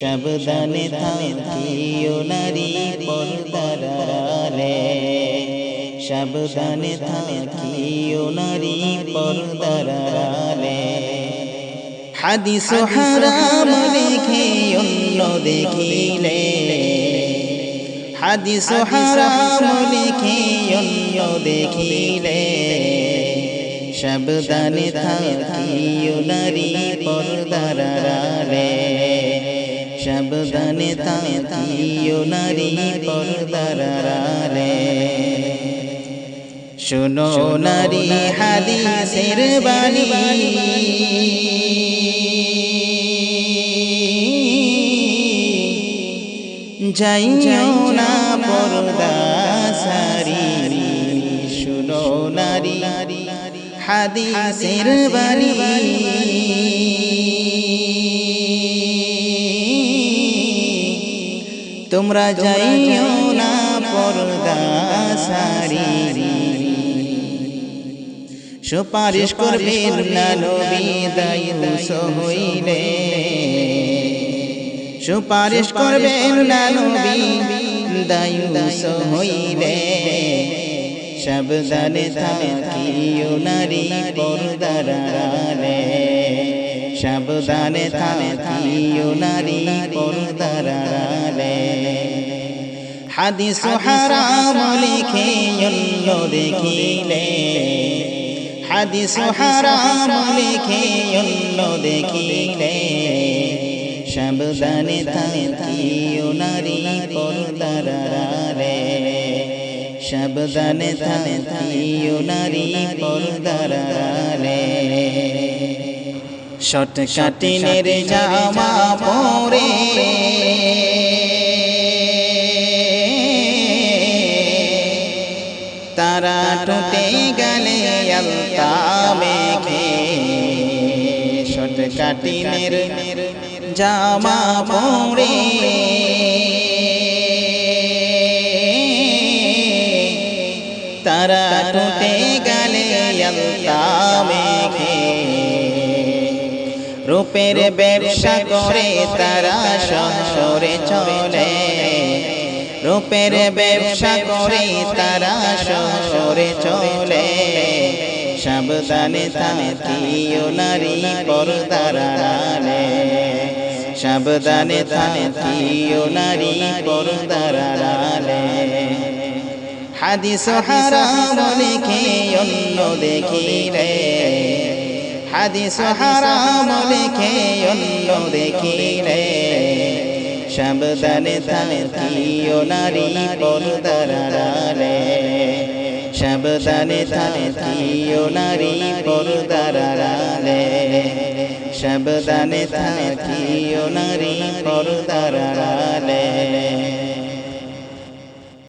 সাবধানে থাকিও নারী পর্দার আড়ালে, সাবধানে থাকিও নারী পর্দার আড়ালে। হাদিস হারাম দেখে অন্য দেখিলে, হাদিস হারাম দেখে অন্য দেখিলে, সাবধানে থাকিও নারী পর্দার আড়ালে, সাবধানে থাকিও নারী পর্দার আড়ালে। শোনো নারী হাদিসের বাণী, যাইও না পর্দা সারি। শোনো নারী হাদিসের বাণী, তোমরা যাইও না পর্দা সারি। সুপারিশ করবেন না নবী দায়ুস হইলে, সুপারিশ করবেন না নবী দায়ুস হইলে, সাবধানে থাকিও নারী পর্দার আড়ালে, সাবধানে থাকিও নারী পর্দার আড়ালে। হাদিস হারাম লিখে অন্য দেখিলে, হাদিস হারাম লিখে অন্য দেখিলে, সাবধানে থাকিও নারী পর্দার আড়ালে, সাবধানে থাকিও নারী পর্দার আড়ালে। শর্ট কাটিনের জামা পরে তারা টুটে গেলে আলতা মেখে, শর্ট কাটিনের জামা পরে তারা টুটে গেলে আলতা মেখে, রূপের ব্যবসা করে তারা শহরে চলে, রূপের ব্যবসা করে তারা শহরে চলে, সাবধানে থাকিও নারী পর্দার আড়ালে, সাবধানে থাকিও নারী পর্দার আড়ালে। হাদিস হারাম লিখে অন্য দেখিলে, হাদিস হারাম লিখে অন্য দেখিলে, সাবধানে থাকিও নারী পর্দার আড়ালে, সাবধানে থাকিও নারী পর্দার আড়ালে, সাবধানে থাকিও নারী পর্দার আড়ালে।